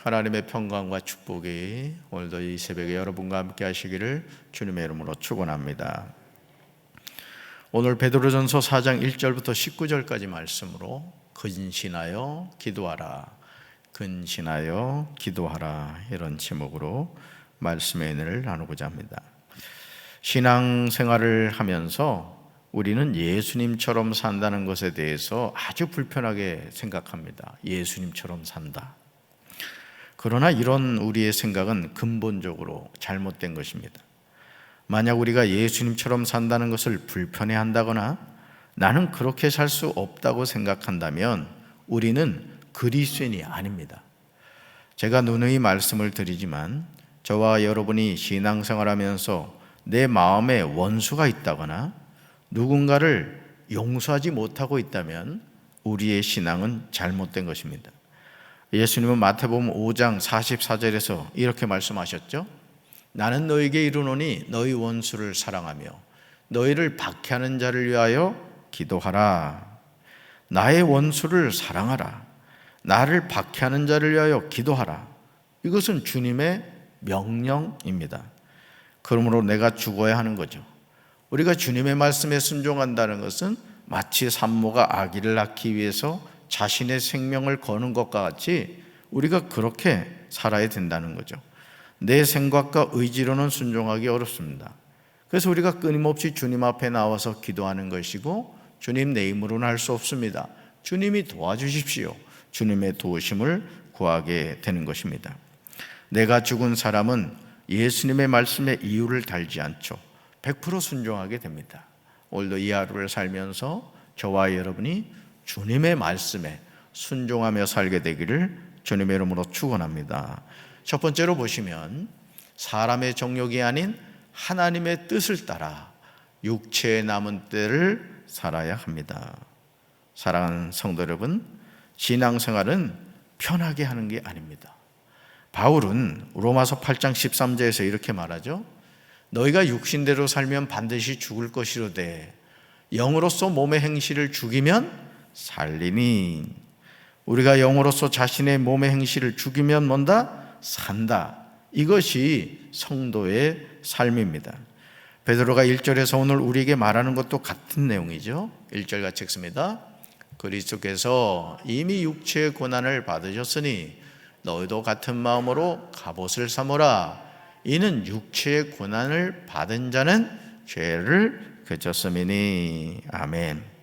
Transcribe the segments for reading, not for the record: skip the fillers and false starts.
하나님의 평강과 축복이 오늘도 이 새벽에 여러분과 함께 하시기를 주님의 이름으로 축원합니다. 오늘 베드로전서 4장 1절부터 19절까지 말씀으로 근신하여 기도하라, 근신하여 기도하라, 이런 제목으로 말씀의 은혜를 나누고자 합니다. 신앙생활을 하면서 우리는 예수님처럼 산다는 것에 대해서 아주 불편하게 생각합니다. 예수님처럼 산다. 그러나 이런 우리의 생각은 근본적으로 잘못된 것입니다. 만약 우리가 예수님처럼 산다는 것을 불편해한다거나 나는 그렇게 살 수 없다고 생각한다면 우리는 그리스도인이 아닙니다. 제가 누누이 말씀을 드리지만 저와 여러분이 신앙생활하면서 내 마음에 원수가 있다거나 누군가를 용서하지 못하고 있다면 우리의 신앙은 잘못된 것입니다. 예수님은 마태복음 5장 44절에서 이렇게 말씀하셨죠. 나는 너에게 이르노니 너희 원수를 사랑하며 너희를 박해하는 자를 위하여 기도하라. 나의 원수를 사랑하라. 나를 박해하는 자를 위하여 기도하라. 이것은 주님의 명령입니다. 그러므로 내가 죽어야 하는 거죠. 우리가 주님의 말씀에 순종한다는 것은 마치 산모가 아기를 낳기 위해서 자신의 생명을 거는 것과 같이 우리가 그렇게 살아야 된다는 거죠. 내 생각과 의지로는 순종하기 어렵습니다. 그래서 우리가 끊임없이 주님 앞에 나와서 기도하는 것이고, 주님 내 힘으로는 할 수 없습니다. 주님이 도와주십시오. 주님의 도우심을 구하게 되는 것입니다. 내가 죽은 사람은 예수님의 말씀에 이유를 달지 않죠. 100% 순종하게 됩니다. 오늘도 이 하루를 살면서 저와 여러분이 주님의 말씀에 순종하며 살게 되기를 주님의 이름으로 축원합니다. 첫 번째로 보시면 사람의 정욕이 아닌 하나님의 뜻을 따라 육체의 남은 때를 살아야 합니다. 사랑하는 성도 여러분, 신앙생활은 편하게 하는 게 아닙니다. 바울은 로마서 8장 13절에서 이렇게 말하죠. 너희가 육신대로 살면 반드시 죽을 것이로되 영으로서 몸의 행실을 죽이면 살리니. 우리가 영으로서 자신의 몸의 행실을 죽이면 뭔다? 산다. 이것이 성도의 삶입니다. 베드로가 1절에서 오늘 우리에게 말하는 것도 같은 내용이죠. 1절 같이 읽습니다. 그리스도께서 이미 육체의 고난을 받으셨으니 너희도 같은 마음으로 갑옷을 삼으라. 이는 육체의 고난을 받은 자는 죄를 그쳤음이니. 아멘.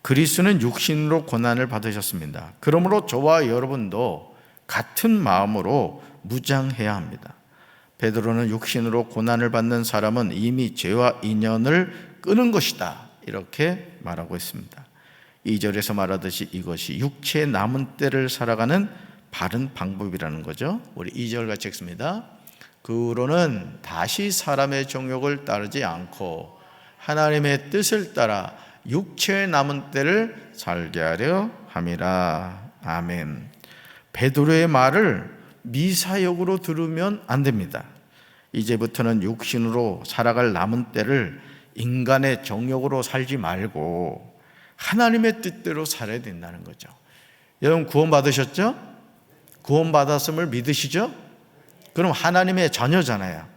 그리스도는 육신으로 고난을 받으셨습니다. 그러므로 저와 여러분도 같은 마음으로 무장해야 합니다. 베드로는 육신으로 고난을 받는 사람은 이미 죄와 인연을 끊은 것이다, 이렇게 말하고 있습니다. 2절에서 말하듯이 이것이 육체의 남은 때를 살아가는 바른 방법이라는 거죠. 우리 2절 같이 읽습니다. 그 후로는 다시 사람의 정욕을 따르지 않고 하나님의 뜻을 따라 육체의 남은 때를 살게 하려 함이라. 아멘. 베드로의 말을 미사역으로 들으면 안 됩니다. 이제부터는 육신으로 살아갈 남은 때를 인간의 정욕으로 살지 말고 하나님의 뜻대로 살아야 된다는 거죠. 여러분 구원 받으셨죠? 구원 받았음을 믿으시죠? 그럼 하나님의 자녀잖아요.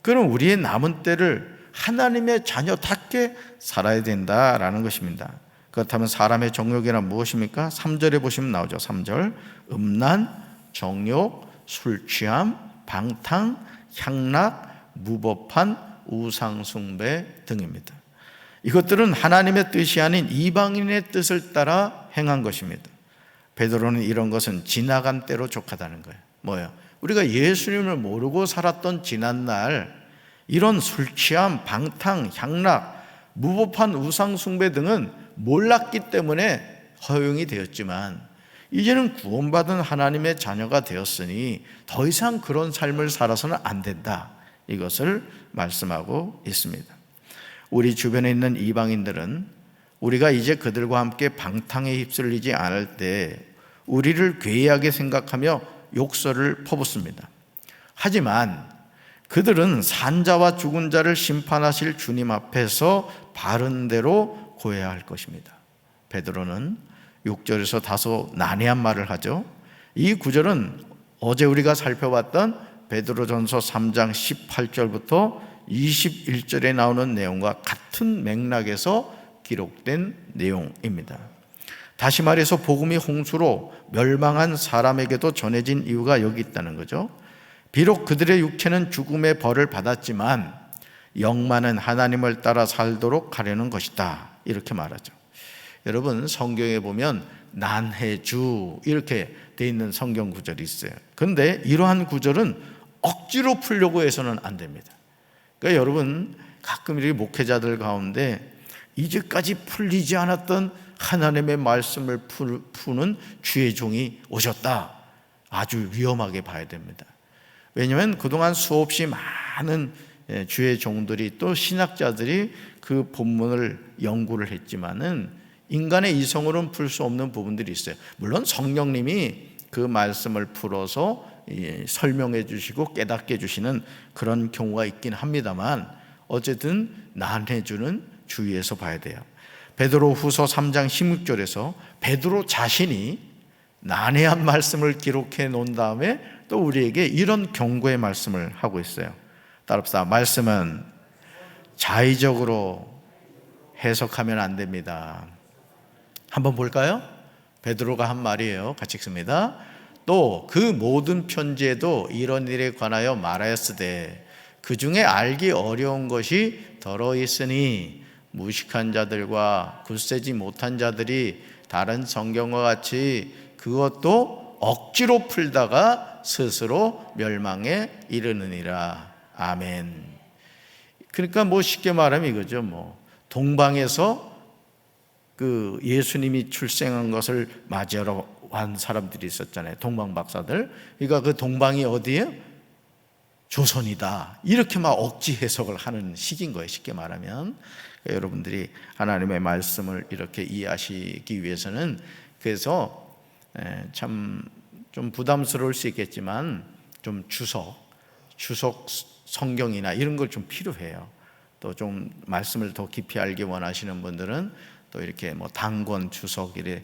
그럼 우리의 남은 때를 하나님의 자녀답게 살아야 된다라는 것입니다. 그렇다면 사람의 정욕이란 무엇입니까? 3절에 보시면 나오죠. 3절. 음란, 정욕, 술취함, 방탕, 향락, 무법한 우상숭배 등입니다. 이것들은 하나님의 뜻이 아닌 이방인의 뜻을 따라 행한 것입니다. 베드로는 이런 것은 지나간 때로 족하다는 거예요. 뭐예요? 우리가 예수님을 모르고 살았던 지난날 이런 술취함, 방탕, 향락, 무법한 우상숭배 등은 몰랐기 때문에 허용이 되었지만 이제는 구원받은 하나님의 자녀가 되었으니 더 이상 그런 삶을 살아서는 안 된다, 이것을 말씀하고 있습니다. 우리 주변에 있는 이방인들은 우리가 이제 그들과 함께 방탕에 휩쓸리지 않을 때 우리를 괴이하게 생각하며 욕설을 퍼붓습니다. 하지만 그들은 산자와 죽은 자를 심판하실 주님 앞에서 바른 대로 고해야 할 것입니다. 베드로는 6절에서 다소 난해한 말을 하죠. 이 구절은 어제 우리가 살펴봤던 베드로전서 3장 18절부터 21절에 나오는 내용과 같은 맥락에서 기록된 내용입니다. 다시 말해서 복음이 홍수로 멸망한 사람에게도 전해진 이유가 여기 있다는 거죠. 비록 그들의 육체는 죽음의 벌을 받았지만 영만은 하나님을 따라 살도록 하려는 것이다, 이렇게 말하죠. 여러분, 성경에 보면 난해주 이렇게 돼 있는 성경 구절이 있어요. 그런데 이러한 구절은 억지로 풀려고 해서는 안 됩니다. 그러니까 여러분, 가끔 이렇게 목회자들 가운데 이제까지 풀리지 않았던 하나님의 말씀을 푸는 주의 종이 오셨다, 아주 위험하게 봐야 됩니다. 왜냐하면 그동안 수없이 많은 주의 종들이, 또 신학자들이 그 본문을 연구를 했지만은 인간의 이성으로는 풀 수 없는 부분들이 있어요. 물론 성령님이 그 말씀을 풀어서 설명해 주시고 깨닫게 해주시는 그런 경우가 있긴 합니다만, 어쨌든 난해주는 주의해서 봐야 돼요. 베드로 후서 3장 16절에서 베드로 자신이 난해한 말씀을 기록해 놓은 다음에 또 우리에게 이런 경고의 말씀을 하고 있어요. 따라합시다. 말씀은 자의적으로 해석하면 안 됩니다. 한번 볼까요? 베드로가 한 말이에요. 같이 읽습니다. 또 그 모든 편지에도 이런 일에 관하여 말하였으되 그 중에 알기 어려운 것이 더러 있으니 무식한 자들과 굳세지 못한 자들이 다른 성경과 같이 그것도 억지로 풀다가 스스로 멸망에 이르느니라. 아멘. 그러니까 쉽게 말하면 이거죠. 동방에서 그 예수님이 출생한 것을 맞이하러 간 사람들이 있었잖아요. 동방 박사들. 그러니까 그 동방이 어디예요? 조선이다, 이렇게 막 억지 해석을 하는 식인 거예요, 쉽게 말하면. 그러니까 여러분들이 하나님의 말씀을 이렇게 이해하시기 위해서는, 그래서 참 좀 부담스러울 수 있겠지만 좀 주석 성경이나 이런 걸 좀 필요해요. 또 좀 말씀을 더 깊이 알기 원하시는 분들은 또 이렇게 단권 주석 이래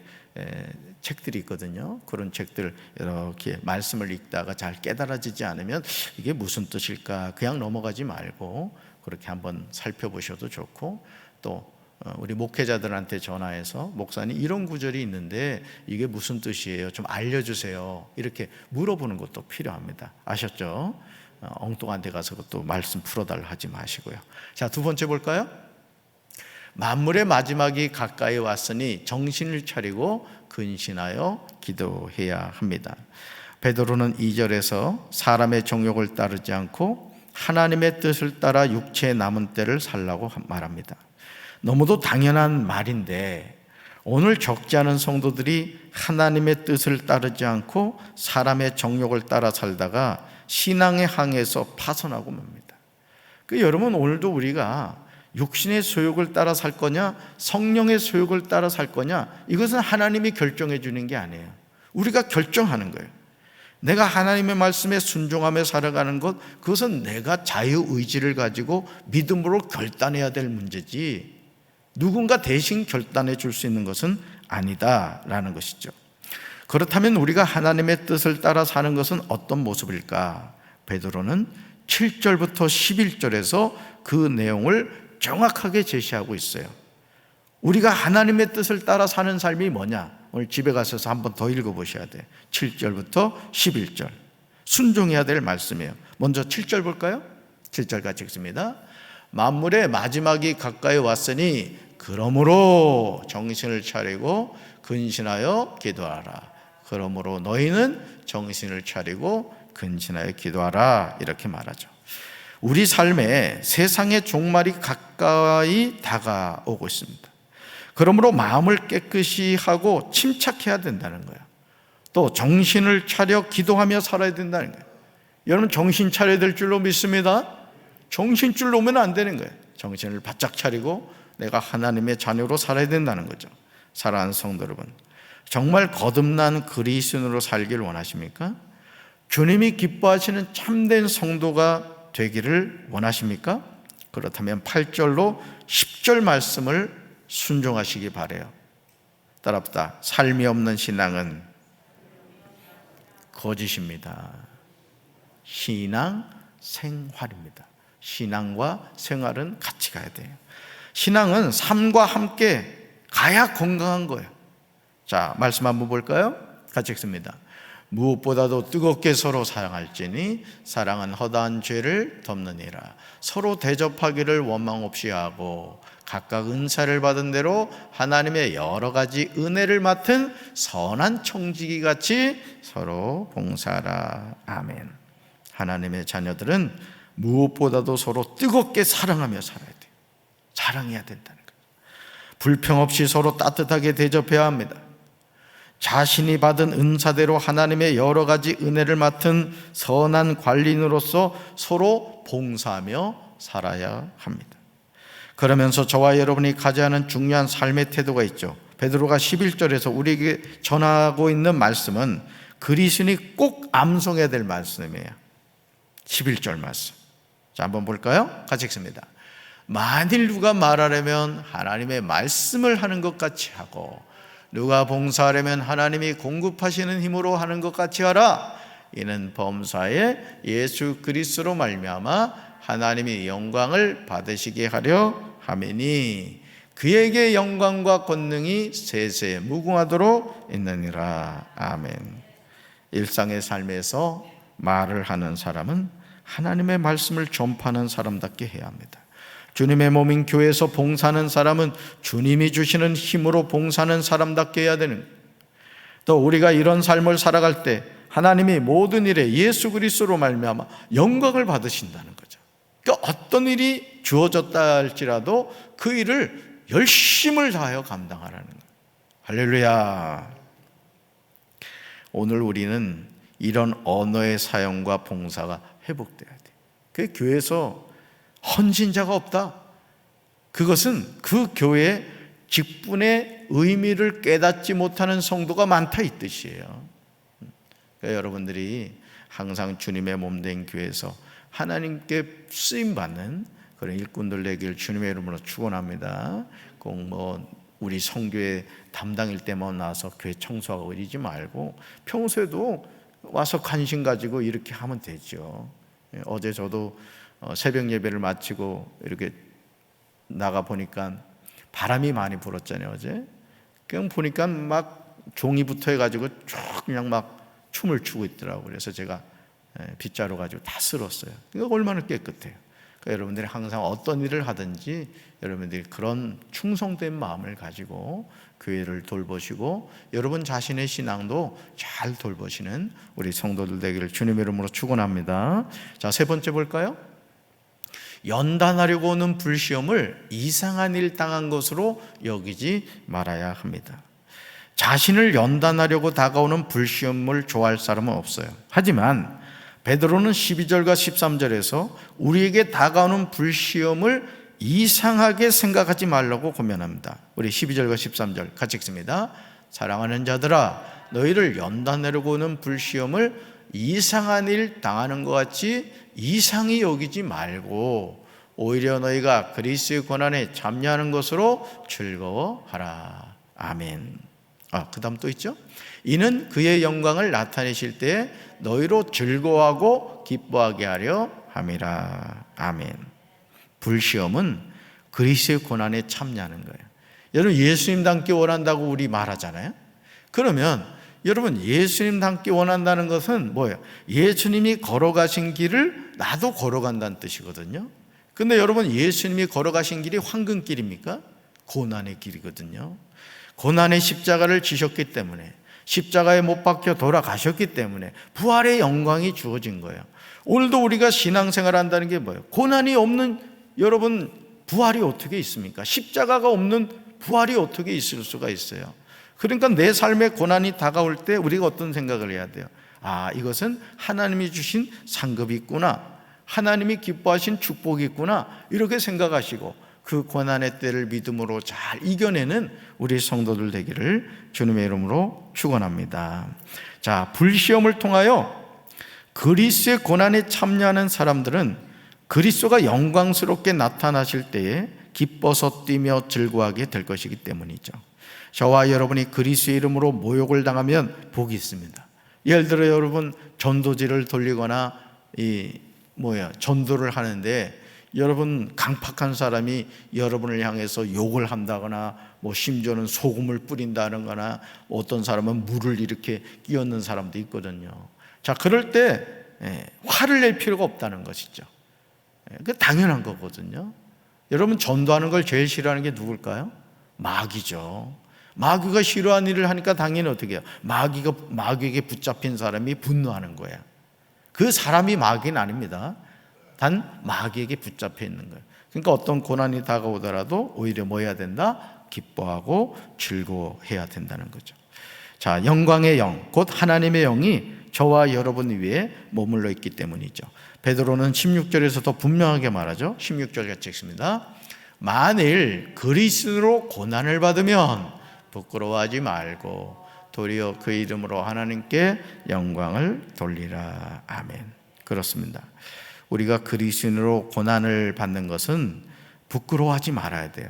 책들이 있거든요. 그런 책들 이렇게 말씀을 읽다가 잘 깨달아지지 않으면 이게 무슨 뜻일까 그냥 넘어가지 말고 그렇게 한번 살펴보셔도 좋고, 또 우리 목회자들한테 전화해서 목사님 이런 구절이 있는데 이게 무슨 뜻이에요? 좀 알려주세요. 이렇게 물어보는 것도 필요합니다. 아셨죠? 엉뚱한 데 가서 또 말씀 풀어달라 하지 마시고요. 자, 두 번째 볼까요? 만물의 마지막이 가까이 왔으니 정신을 차리고 근신하여 기도해야 합니다. 베드로는 2절에서 사람의 정욕을 따르지 않고 하나님의 뜻을 따라 육체의 남은 때를 살라고 말합니다. 너무도 당연한 말인데 오늘 적지 않은 성도들이 하나님의 뜻을 따르지 않고 사람의 정욕을 따라 살다가 신앙의 항에서 파선하고 맙니다. 여러분, 오늘도 우리가 육신의 소욕을 따라 살 거냐 성령의 소욕을 따라 살 거냐, 이것은 하나님이 결정해 주는 게 아니에요. 우리가 결정하는 거예요. 내가 하나님의 말씀에 순종하며 살아가는 것, 그것은 내가 자유의지를 가지고 믿음으로 결단해야 될 문제지 누군가 대신 결단해 줄 수 있는 것은 아니다라는 것이죠. 그렇다면 우리가 하나님의 뜻을 따라 사는 것은 어떤 모습일까? 베드로는 7절부터 11절에서 그 내용을 정확하게 제시하고 있어요. 우리가 하나님의 뜻을 따라 사는 삶이 뭐냐? 오늘 집에 가셔서 한번 더 읽어보셔야 돼요. 7절부터 11절 순종해야 될 말씀이에요. 먼저 7절 볼까요? 7절 같이 읽습니다. 만물의 마지막이 가까이 왔으니 그러므로 정신을 차리고 근신하여 기도하라. 그러므로 너희는 정신을 차리고 근신하여 기도하라, 이렇게 말하죠. 우리 삶에 세상의 종말이 가까이 다가오고 있습니다. 그러므로 마음을 깨끗이 하고 침착해야 된다는 거예요. 또 정신을 차려 기도하며 살아야 된다는 거예요. 여러분, 정신 차려야 될 줄로 믿습니다. 정신줄 놓으면 안 되는 거예요. 정신을 바짝 차리고 내가 하나님의 자녀로 살아야 된다는 거죠. 사랑하는 성도 여러분, 정말 거듭난 그리스도인으로 살기를 원하십니까? 주님이 기뻐하시는 참된 성도가 되기를 원하십니까? 그렇다면 8절로 10절 말씀을 순종하시기 바라요. 따라합시다. 삶이 없는 신앙은 거짓입니다. 신앙 생활입니다. 신앙과 생활은 같이 가야 돼요. 신앙은 삶과 함께 가야 건강한 거예요. 자, 말씀 한번 볼까요? 같이 읽습니다. 무엇보다도 뜨겁게 서로 사랑할지니 사랑은 허다한 죄를 덮느니라. 서로 대접하기를 원망 없이 하고 각각 은사를 받은 대로 하나님의 여러 가지 은혜를 맡은 선한 청지기 같이 서로 봉사하라. 아멘. 하나님의 자녀들은 무엇보다도 서로 뜨겁게 사랑하며 살아야 돼요. 사랑해야 된다는 거예요. 불평 없이 서로 따뜻하게 대접해야 합니다. 자신이 받은 은사대로 하나님의 여러 가지 은혜를 맡은 선한 관리인으로서 서로 봉사하며 살아야 합니다. 그러면서 저와 여러분이 가져야 하는 중요한 삶의 태도가 있죠. 베드로가 11절에서 우리에게 전하고 있는 말씀은 그리스도인이 꼭 암송해야 될 말씀이에요. 11절 말씀. 자, 한번 볼까요? 같이 읽습니다. 만일 누가 말하려면 하나님의 말씀을 하는 것 같이 하고 누가 봉사하려면 하나님이 공급하시는 힘으로 하는 것 같이 하라. 이는 범사에 예수 그리스도로 말미암아 하나님이 영광을 받으시게 하려 함이니 그에게 영광과 권능이 세세 무궁하도록 있느니라. 아멘. 일상의 삶에서 말을 하는 사람은 하나님의 말씀을 전파하는 사람답게 해야 합니다. 주님의 몸인 교회에서 봉사하는 사람은 주님이 주시는 힘으로 봉사하는 사람답게 해야 되는 거예요. 또 우리가 이런 삶을 살아갈 때 하나님이 모든 일에 예수 그리스도로 말미암아 영광을 받으신다는 거죠. 그러니까 어떤 일이 주어졌다 할지라도 그 일을 열심을 다하여 감당하라는 거예요. 할렐루야. 오늘 우리는 이런 언어의 사용과 봉사가 회복돼야 돼요. 그 교회에서 헌신자가 없다. 그것은 그 교회의 직분의 의미를 깨닫지 못하는 성도가 많다 이 뜻이에요. 그러니까 여러분들이 항상 주님의 몸된 교회에서 하나님께 쓰임받는 그런 일꾼들 되길 주님의 이름으로 축원합니다. 꼭 우리 성교회 담당일 때만 나와서 교회 청소하고 이러지 말고 평소에도 와서 관심 가지고 이렇게 하면 되죠. 어제 저도 새벽 예배를 마치고 이렇게 나가 보니까 바람이 많이 불었잖아요. 어제 그냥 보니까 막 종이부터 해가지고 쭉 그냥 막 춤을 추고 있더라고요. 그래서 제가 빗자루 가지고 다 쓸었어요. 이거 얼마나 깨끗해요. 그러니까 여러분들이 항상 어떤 일을 하든지 여러분들이 그런 충성된 마음을 가지고 교회를 돌보시고 여러분 자신의 신앙도 잘 돌보시는 우리 성도들 되기를 주님의 이름으로 축원합니다. 자, 세 번째 볼까요? 연단하려고 오는 불시험을 이상한 일 당한 것으로 여기지 말아야 합니다. 자신을 연단하려고 다가오는 불시험을 좋아할 사람은 없어요. 하지만 베드로는 12절과 13절에서 우리에게 다가오는 불시험을 이상하게 생각하지 말라고 권면합니다. 우리 12절과 13절 같이 읽습니다. 사랑하는 자들아, 너희를 연단하려고 오는 불시험을 이상한 일 당하는 것 같이 이상히 여기지 말고 오히려 너희가 그리스도의 고난에 참여하는 것으로 즐거워하라. 아멘. 그 다음 또 있죠. 이는 그의 영광을 나타내실 때 너희로 즐거워하고 기뻐하게 하려 함이라. 아멘. 불시험은 그리스도의 고난에 참여하는 거예요. 여러분 예수님 닮기 원한다고 우리 말하잖아요. 그러면 여러분 예수님 닮기 원한다는 것은 뭐예요? 예수님이 걸어가신 길을 나도 걸어간다는 뜻이거든요. 근데 여러분 예수님이 걸어가신 길이 황금길입니까? 고난의 길이거든요. 고난의 십자가를 지셨기 때문에 십자가에 못 박혀 돌아가셨기 때문에 부활의 영광이 주어진 거예요. 오늘도 우리가 신앙생활 한다는 게 뭐예요? 고난이 없는 여러분 부활이 어떻게 있습니까? 십자가가 없는 부활이 어떻게 있을 수가 있어요? 그러니까 내 삶에 고난이 다가올 때 우리가 어떤 생각을 해야 돼요? 이것은 하나님이 주신 상급이 있구나, 하나님이 기뻐하신 축복이 있구나, 이렇게 생각하시고 그 고난의 때를 믿음으로 잘 이겨내는 우리 성도들 되기를 주님의 이름으로 축원합니다. 자, 불시험을 통하여 그리스도의 고난에 참여하는 사람들은 그리스도가 영광스럽게 나타나실 때에 기뻐서 뛰며 즐거워하게 될 것이기 때문이죠. 저와 여러분이 그리스도의 이름으로 모욕을 당하면 복이 있습니다. 예를 들어 여러분 전도지를 돌리거나 전도를 하는데 여러분 강팍한 사람이 여러분을 향해서 욕을 한다거나 심지어는 소금을 뿌린다는 거나 어떤 사람은 물을 이렇게 끼얹는 사람도 있거든요. 자, 그럴 때 화를 낼 필요가 없다는 것이죠. 그 당연한 거거든요. 여러분 전도하는 걸 제일 싫어하는 게 누굴까요? 마귀죠. 마귀가 싫어하는 일을 하니까 당연히 어떻게 해요? 마귀에게 붙잡힌 사람이 분노하는 거예요. 그 사람이 마귀는 아닙니다. 단 마귀에게 붙잡혀 있는 거예요. 그러니까 어떤 고난이 다가오더라도 오히려 뭐 해야 된다? 기뻐하고 즐거워해야 된다는 거죠. 자, 영광의 영, 곧 하나님의 영이 저와 여러분 위에 머물러 있기 때문이죠. 베드로는 16절에서 더 분명하게 말하죠. 16절 같이 읽습니다. 만일 그리스도로 고난을 받으면 부끄러워하지 말고 도리어 그 이름으로 하나님께 영광을 돌리라. 아멘. 그렇습니다. 우리가 그리스도인으로 고난을 받는 것은 부끄러워하지 말아야 돼요.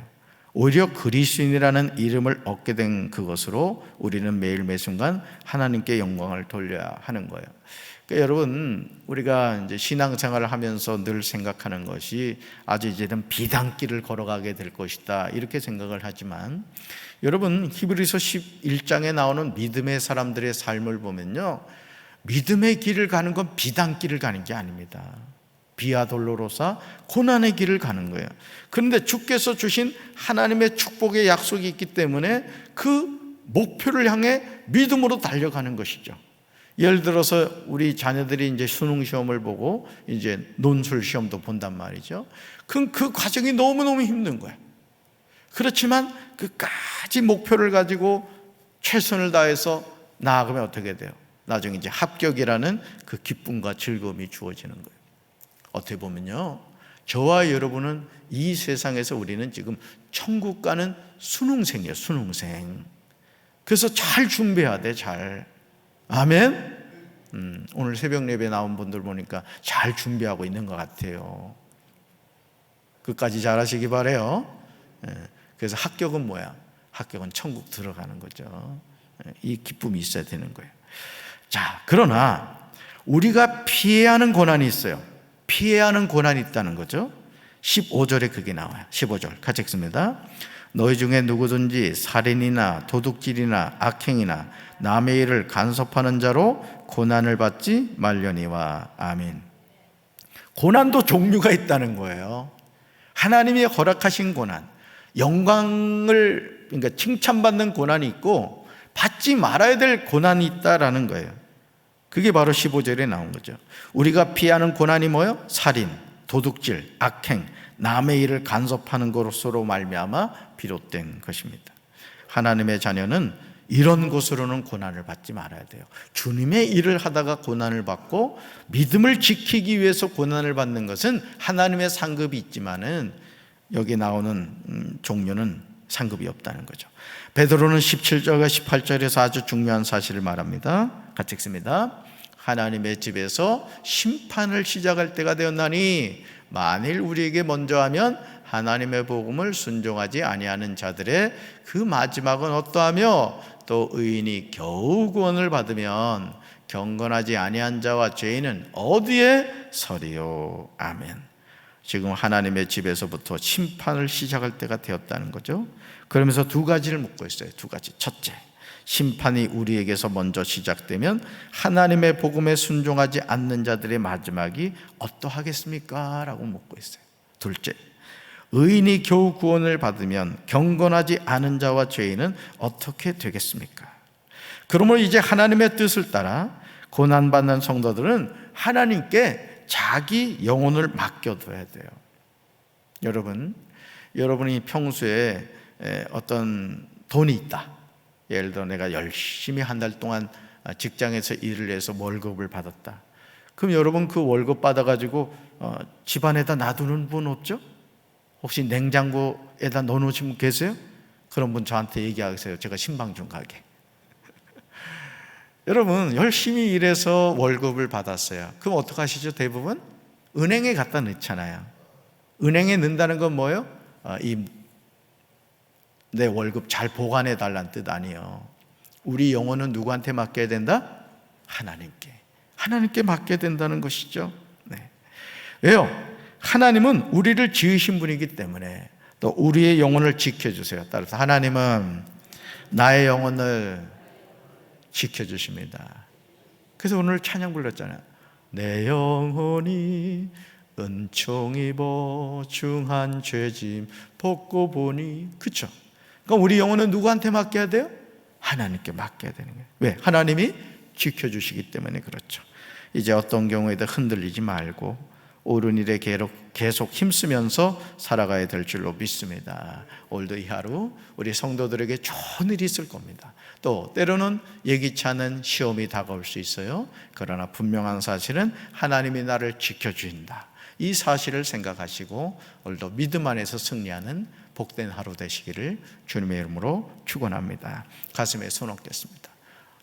오히려 그리스도인이라는 이름을 얻게 된 그것으로 우리는 매일 매순간 하나님께 영광을 돌려야 하는 거예요. 그러니까 여러분, 우리가 이제 신앙생활을 하면서 늘 생각하는 것이 아주 이제는 비단길을 걸어가게 될 것이다, 이렇게 생각을 하지만 여러분, 히브리서 11장에 나오는 믿음의 사람들의 삶을 보면요, 믿음의 길을 가는 건 비단길을 가는 게 아닙니다. 비아 돌로로사 고난의 길을 가는 거예요. 그런데 주께서 주신 하나님의 축복의 약속이 있기 때문에 그 목표를 향해 믿음으로 달려가는 것이죠. 예를 들어서 우리 자녀들이 이제 수능 시험을 보고 이제 논술 시험도 본단 말이죠. 그럼 그 과정이 너무너무 힘든 거예요. 그렇지만 끝까지 목표를 가지고 최선을 다해서 나아가면 어떻게 돼요? 나중에 이제 합격이라는 그 기쁨과 즐거움이 주어지는 거예요. 어떻게 보면요, 저와 여러분은 이 세상에서 우리는 지금 천국 가는 수능생이에요. 수능생. 그래서 잘 준비해야 돼. 잘. 아멘. 오늘 새벽 예배 나온 분들 보니까 잘 준비하고 있는 것 같아요. 끝까지 잘하시기 바라요. 그래서 합격은 뭐야? 합격은 천국 들어가는 거죠. 이 기쁨이 있어야 되는 거예요. 자, 그러나 우리가 피해야 하는 고난이 있어요. 피해야 하는 고난이 있다는 거죠. 15절에 그게 나와요. 15절 같이 읽습니다. 너희 중에 누구든지 살인이나 도둑질이나 악행이나 남의 일을 간섭하는 자로 고난을 받지 말려니와. 아멘. 고난도 종류가 있다는 거예요. 하나님이 허락하신 고난, 영광을, 그러니까 칭찬받는 고난이 있고 받지 말아야 될 고난이 있다라는 거예요. 그게 바로 15절에 나온 거죠. 우리가 피하는 고난이 뭐예요? 살인, 도둑질, 악행, 남의 일을 간섭하는 것으로 말미암아 비롯된 것입니다. 하나님의 자녀는 이런 것으로는 고난을 받지 말아야 돼요. 주님의 일을 하다가 고난을 받고 믿음을 지키기 위해서 고난을 받는 것은 하나님의 상급이 있지만은 여기 나오는 종류는 상급이 없다는 거죠. 베드로는 17절과 18절에서 아주 중요한 사실을 말합니다. 같이 읽습니다. 하나님의 집에서 심판을 시작할 때가 되었나니 만일 우리에게 먼저 하면 하나님의 복음을 순종하지 아니하는 자들의 그 마지막은 어떠하며 또 의인이 겨우 구원을 받으면 경건하지 아니한 자와 죄인은 어디에 서리요. 아멘. 지금 하나님의 집에서부터 심판을 시작할 때가 되었다는 거죠. 그러면서 두 가지를 묻고 있어요. 두 가지. 첫째, 심판이 우리에게서 먼저 시작되면 하나님의 복음에 순종하지 않는 자들의 마지막이 어떠하겠습니까? 라고 묻고 있어요. 둘째, 의인이 겨우 구원을 받으면 경건하지 않은 자와 죄인은 어떻게 되겠습니까? 그러므로 이제 하나님의 뜻을 따라 고난받는 성도들은 하나님께 자기 영혼을 맡겨둬야 돼요. 여러분이 평소에 어떤 돈이 있다. 예를 들어 내가 열심히 한 달 동안 직장에서 일을 해서 월급을 받았다. 그럼 여러분 그 월급 받아가지고 집안에다 놔두는 분 없죠? 혹시 냉장고에다 넣어놓으신 분 계세요? 그런 분 저한테 얘기하세요. 제가 신방 좀 가게. 여러분 열심히 일해서 월급을 받았어요. 그럼 어떡하시죠? 대부분 은행에 갖다 넣잖아요. 은행에 넣는다는 건 뭐예요? 내 월급 잘 보관해 달라는 뜻 아니에요. 우리 영혼은 누구한테 맡겨야 된다? 하나님께 맡게 된다는 것이죠. 네. 왜요? 하나님은 우리를 지으신 분이기 때문에 또 우리의 영혼을 지켜주세요. 따라서 하나님은 나의 영혼을 지켜주십니다. 그래서 오늘 찬양 불렀잖아요. 내 영혼이 은총 입어 중한 죄짐 벗고 보니. 그렇죠? 그러니까 우리 영혼은 누구한테 맡겨야 돼요? 하나님께 맡겨야 되는 거예요. 왜? 하나님이 지켜주시기 때문에 그렇죠. 이제 어떤 경우에도 흔들리지 말고 옳은 일에 계속 힘쓰면서 살아가야 될 줄로 믿습니다. 오늘도 이 하루 우리 성도들에게 좋은 일이 있을 겁니다. 또 때로는 예기치 않은 시험이 다가올 수 있어요. 그러나 분명한 사실은 하나님이 나를 지켜주신다. 이 사실을 생각하시고 오늘도 믿음 안에서 승리하는 복된 하루 되시기를 주님의 이름으로 축원합니다. 가슴에 손 얹겠습니다.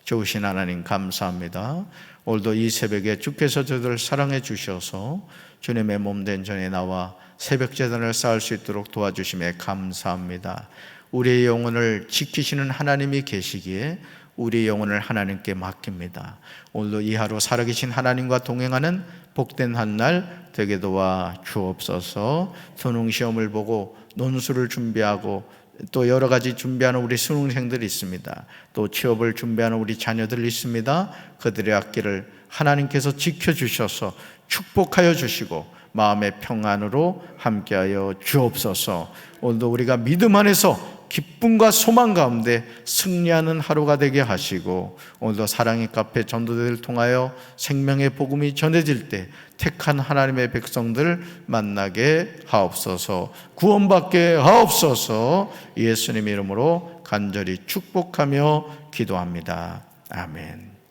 좋으신 하나님 감사합니다. 오늘도 이 새벽에 주께서 저들을 사랑해 주셔서 주님의 몸된 전에 나와 새벽 제단을 쌓을 수 있도록 도와주심에 감사합니다. 우리의 영혼을 지키시는 하나님이 계시기에 우리 영혼을 하나님께 맡깁니다. 오늘도 이 하루 살아계신 하나님과 동행하는 복된 한 날 되게 도와 주옵소서. 수능 시험을 보고 논술을 준비하고 또 여러 가지 준비하는 우리 수능생들이 있습니다. 또 취업을 준비하는 우리 자녀들이 있습니다. 그들의 앞길을 하나님께서 지켜주셔서 축복하여 주시고 마음의 평안으로 함께하여 주옵소서. 오늘도 우리가 믿음 안에서 기쁨과 소망 가운데 승리하는 하루가 되게 하시고 오늘도 사랑의 카페 전도대를 통하여 생명의 복음이 전해질 때 택한 하나님의 백성들 만나게 하옵소서. 구원받게 하옵소서. 예수님의 이름으로 간절히 축복하며 기도합니다. 아멘.